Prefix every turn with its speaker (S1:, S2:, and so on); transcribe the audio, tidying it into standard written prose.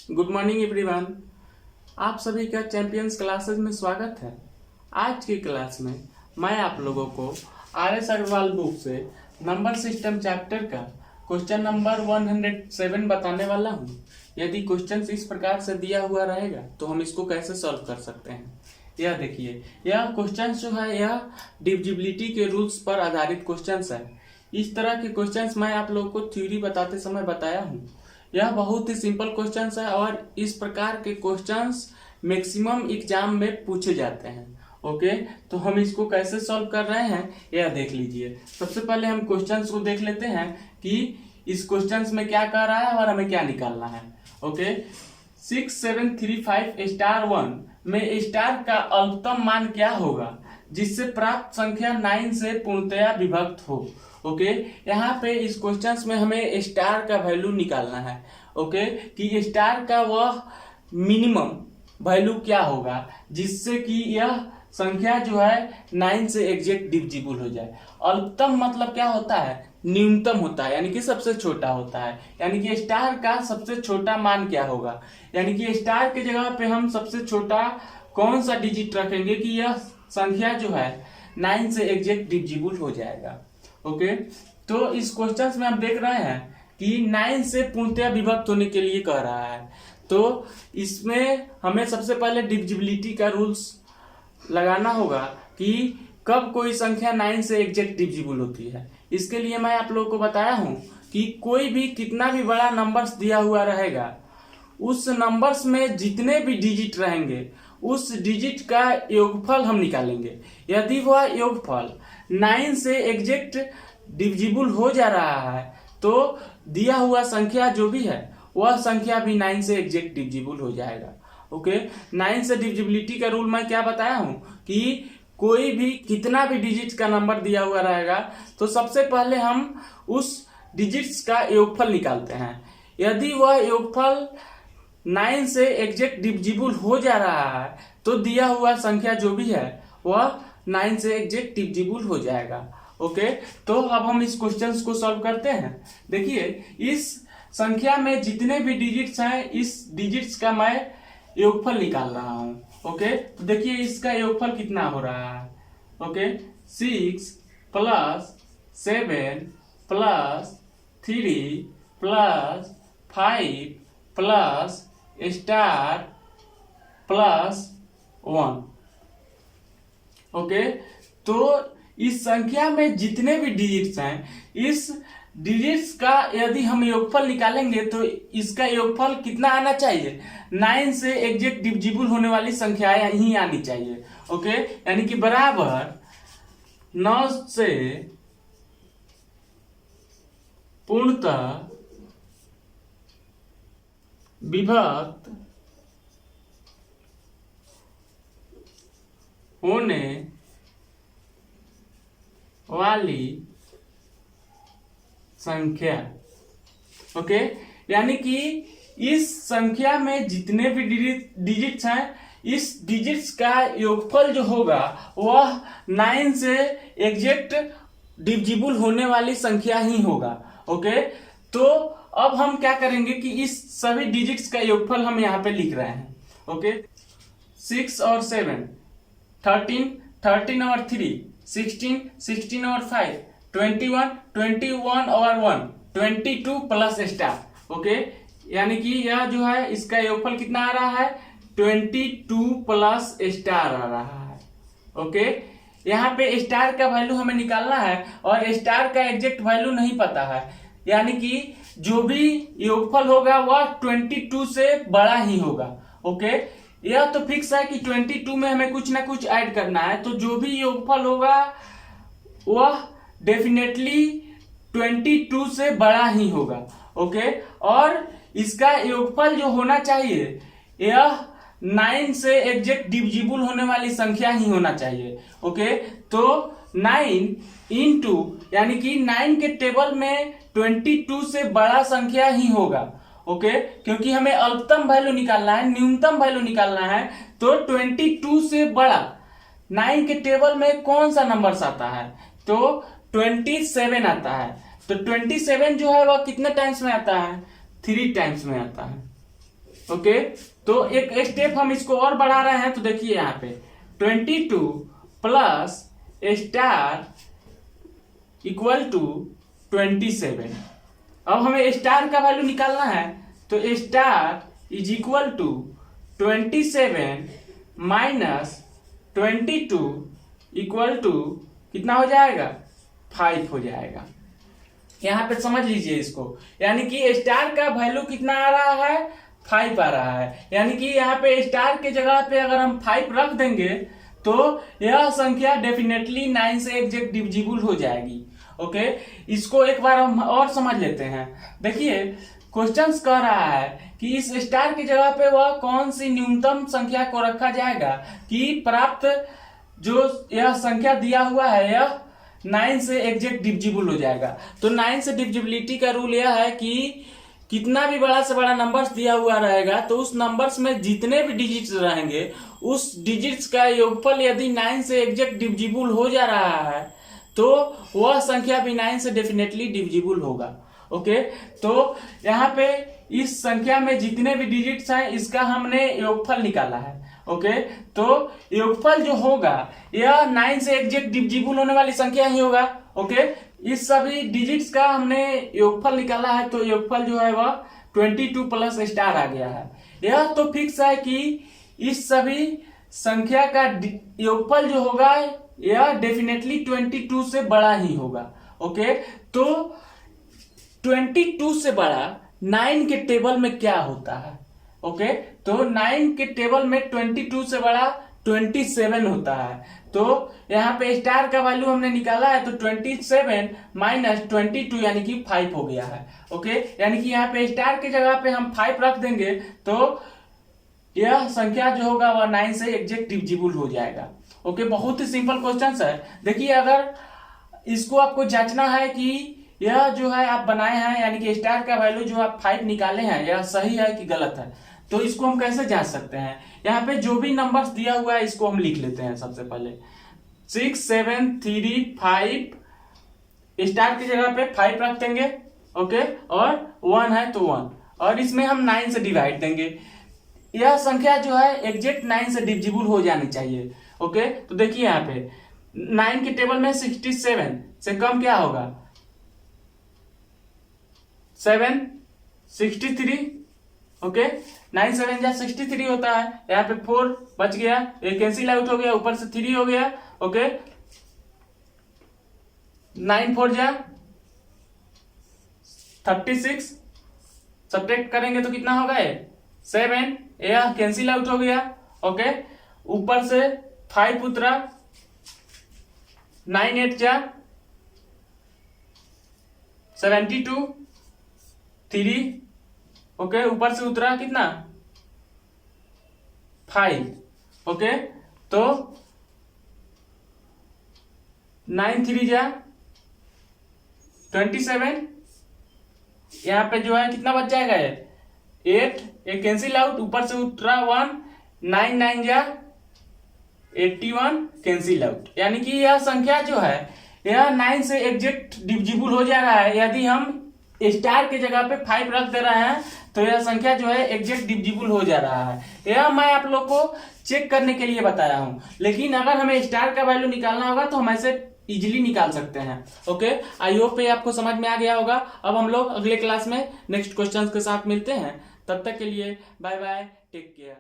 S1: Good morning everyone. आप सभी का चैंपियंस क्लासेस में स्वागत है। आज की क्लास में मैं आप लोगों को RS अग्रवाल बुक से नंबर सिस्टम चैप्टर का क्वेश्चन नंबर 107 बताने वाला हूँ। यदि क्वेश्चन इस प्रकार से दिया हुआ रहेगा तो हम इसको कैसे सॉल्व कर सकते हैं। यह देखिए, यह क्वेश्चन जो है यह डिविजिबिलिटी के रूल्स पर आधारित क्वेश्चन है। इस तरह के क्वेश्चंस मैं आप लोगों को थ्योरी बताते समय बताया हूँ। यह बहुत ही सिंपल क्वेश्चंस है और इस प्रकार के क्वेश्चंस मैक्सिमम एग्जाम में पूछे जाते हैं। ओके, तो हम इसको कैसे सॉल्व कर रहे हैं यह देख लीजिए। सबसे पहले हम क्वेश्चंस को देख लेते हैं कि इस क्वेश्चंस में क्या कह रहा है और हमें क्या निकालना है। ओके, 6735 स्टार 1 में स्टार का अल्पतम मान क्या होगा जिससे प्राप्त संख्या 9 से पूर्णतया विभक्त हो। ओके, यहाँ पे इस क्वेश्चंस में हमें स्टार का वैल्यू निकालना है। ओके, कि स्टार का वह मिनिमम वैल्यू क्या होगा जिससे कि यह संख्या जो है 9 से एग्जैक्ट डिविजिबल हो जाए। अल्पतम मतलब क्या होता है, न्यूनतम होता है, यानी कि सबसे छोटा होता है। यानी कि स्टार का सबसे छोटा मान क्या होगा, यानी कि स्टार के जगह पे हम सबसे छोटा कौन सा डिजिट रखेंगे कि यह संख्या जो है 9 से एग्जैक्ट डिविजिबल हो जाएगा। ओके, तो इस क्वेश्चन में हम देख रहे हैं कि 9 से पूर्णतया विभक्त होने के लिए कह रहा है। तो इसमें हमें सबसे पहले डिविजिबिलिटी का रूल्स लगाना होगा कि कब कोई संख्या 9 से एग्जैक्ट डिविजिबल होती है। इसके लिए मैं आप लोगों को बताया हूं कि कोई भी कितना भी बड़ा नंबर्स दिया हुआ रहेगा, उस नंबर्स में जितने भी डिजिट रहेंगे उस डिजिट का योगफल हम निकालेंगे। यदि वह योगफल 9 से एग्जैक्ट डिविजिबल हो जा रहा है तो दिया हुआ संख्या जो भी है वह संख्या भी 9 से एग्जैक्ट डिविजिबल हो जाएगा। ओके, 9 से डिविजिबिलिटी का रूल मैं क्या बताया हूं कि कोई भी कितना भी डिजिट का नंबर दिया हुआ रहेगा तो सबसे पहले हम उस डिजिट्स का योगफल निकालते हैं। यदि वह योगफल 9 से एग्जैक्ट डिविजिबल हो जा रहा है तो दिया हुआ संख्या जो भी है वह 9 से एग्जैक्ट डिविजिबल हो जाएगा। ओके, तो अब हम इस क्वेश्चन को सॉल्व करते हैं। देखिए, इस संख्या में जितने भी डिजिट्स हैं इस डिजिट्स का मैं योगफल निकाल रहा हूं। ओके, तो देखिए इसका योगफल कितना हो रहा है। Okay, 6 plus 7 plus 3 plus 5 plus star plus 1। Okay, तो इस संख्या में जितने भी डिजिट्स हैं इस डिजिट्स का यदि हम योगफल निकालेंगे तो इसका योगफल कितना आना चाहिए, 9 से एग्जैक्ट डिविजिबल होने वाली संख्याएं ही आनी चाहिए। ओके, यानी कि बराबर 9 से पूर्णतः विभक्त होने वाली संख्या। ओके, यानी कि इस संख्या में जितने भी डिजिट्स हैं इस डिजिट्स का योगफल जो होगा वह 9 से एग्जैक्ट डिविजिबल होने वाली संख्या ही होगा। ओके, तो अब हम क्या करेंगे कि इस सभी डिजिट्स का योगफल हम यहाँ पे लिख रहे हैं। ओके, 6 और 7 13, 13 और 3 16, 16 और 5 21, 21 और 1 22 प्लस स्टार। ओके, यानी कि यह जो है इसका योगफल कितना आ रहा है, 22 प्लस स्टार आ रहा है। ओके, यहाँ पे स्टार का वैल्यू हमें निकालना है और स्टार का एग्जैक्ट वैल्यू नहीं पता है, यानी कि जो भी योगफल होगा वह 22 से बड़ा ही होगा। ओके, यह तो फिक्स है कि 22 में हमें कुछ ना कुछ ऐड करना है, तो जो भी योगफल होगा वह डेफिनेटली 22 से बड़ा ही होगा। ओके, और इसका योगफल जो होना चाहिए यह 9 से एग्जैक्ट डिविजिबल होने वाली संख्या ही होना चाहिए। ओके, तो 9 इंटू यानी कि 9 के टेबल में 22 से बड़ा संख्या ही होगा। ओके, क्योंकि हमें अल्पतम वैल्यू निकालना है, न्यूनतम वैल्यू निकालना है, तो 22 से बड़ा 9 के टेबल में कौन सा नंबर आता है, तो 27 आता है। तो 27 जो है वह कितने टाइम्स में आता है, 3 टाइम्स में आता है। ओके, तो एक स्टेप हम इसको और बढ़ा रहे हैं, तो देखिए यहाँ पे 22 प्लस स्टार इक्वल टू 27। अब हमें स्टार का वैल्यू निकालना है, तो star is equal to 27 minus 22 equal to कितना हो जाएगा, 5 हो जाएगा। यहाँ पे समझ लीजिए इसको, यानी कि स्टार का वैल्यू कितना आ रहा है, 5 आ रहा है। यानी कि यहाँ पे स्टार के जगह पे अगर हम 5 रख देंगे तो यह संख्या डेफिनेटली 9 से एग्जैक्ट डिविजिबल हो जाएगी। ओके, इसको एक बार हम और समझ लेते हैं। देखिए क्वेश्चंस कह रहा है कि इस स्टार की जगह पे वह कौन सी न्यूनतम संख्या को रखा जाएगा कि प्राप्त जो यह संख्या दिया हुआ है यह 9 से एग्जैक्ट डिविजिबल हो जाएगा। तो 9 से डिविजिबिलिटी का रूल यह है कि कितना भी बड़ा से बड़ा नंबर्स दिया हुआ रहेगा तो उस नंबर्स में जितने भी डिजिट्स रहेंगे उस डिजिट्स का योगफल यदि 9 से एग्जैक्ट डिविजिबल हो जा रहा है तो वह संख्या भी 9 से डेफिनेटली डिविजिबल होगा। ओके, तो यहाँ पे इस संख्या में जितने भी डिजिट्स हैं इसका हमने योगफल निकाला है। ओके, तो योगफल जो होगा यह 9 से एग्जैक्ट डिविजिबल होने वाली संख्या ही होगा। ओके, इस सभी डिजिट्स का हमने योगफल निकाला है, तो योगफल जो है वह 22 प्लस स्टार आ गया है। यह तो फिक्स है कि इस सभी संख्या का योगफल जो होगा यह डेफिनेटली 22 से बड़ा ही होगा। ओके, तो 22 से बड़ा 9 के टेबल में क्या होता है। ओके, तो 9 के टेबल में 22 से बड़ा 27 होता है। तो यहाँ पे स्टार का वैल्यू हमने निकाला है, तो 27 माइनस 22 यानी कि 5 हो गया है। ओके, यानी कि यहाँ पे स्टार की जगह पे हम 5 रख देंगे तो यह संख्या जो होगा वह 9 से एग्जैक्ट डिविजिबल हो जाएगा। ओके, बहुत ही सिंपल क्वेश्चन है। देखिए अगर इसको आपको जांचना है कि यह जो है आप बनाए हैं यानी कि स्टार का वैल्यू जो आप 5 निकाले हैं यह सही है कि गलत है, तो इसको हम कैसे जांच सकते हैं। यहाँ पे जो भी नंबर्स दिया हुआ है इसको हम लिख लेते हैं। सबसे पहले 6 7 3 5 स्टार की जगह पे 5 रख देंगे। ओके, और 1 है तो 1, और इसमें हम 9 से डिवाइड देंगे। यह संख्या जो है एग्जैक्ट 9 से डिविजिबल हो जानी चाहिए। ओके, तो देखिए यहाँ पे 9 के टेबल में 67 से कम क्या होगा, 7 63। ओके, 9 7 जा 63 होता है। यहाँ पे 4 बच गया, एक कैंसिल आउट हो गया, ऊपर से 3 हो गया। ओके, 9 4 जा 36, सब्ट्रैक्ट करेंगे तो कितना होगा, 7, यह कैंसिल आउट हो गया। ओके, ऊपर से 5 उतरा, 9 8 जा 72, 3। ओके, ऊपर से उतरा कितना, 5। ओके, तो 9 3 जा 27, यहाँ पे जो है कितना बच जाएगा, 8, एक कैंसिल आउट, ऊपर से उतरा 1, 9 9 जा 81, कैंसिल आउट। यानी कि यह संख्या जो है यह 9 से एग्जैक्ट डिविजिबल हो जा रहा है। यदि हम स्टार के जगह पे 5 रख दे रहे हैं तो यह संख्या जो है एग्जैक्ट डिविजिबल हो जा रहा है। यह मैं आप लोग को चेक करने के लिए बताया हूं, लेकिन अगर हमें स्टार का वैल्यू निकालना होगा तो हम ऐसे इजिली निकाल सकते हैं। ओके, आई होप ये आपको समझ में आ गया होगा। अब हम लोग अगले क्लास में नेक्स्ट क्वेश्चंस के साथ मिलते हैं। तब तक के लिए बाय बाय, टेक केयर।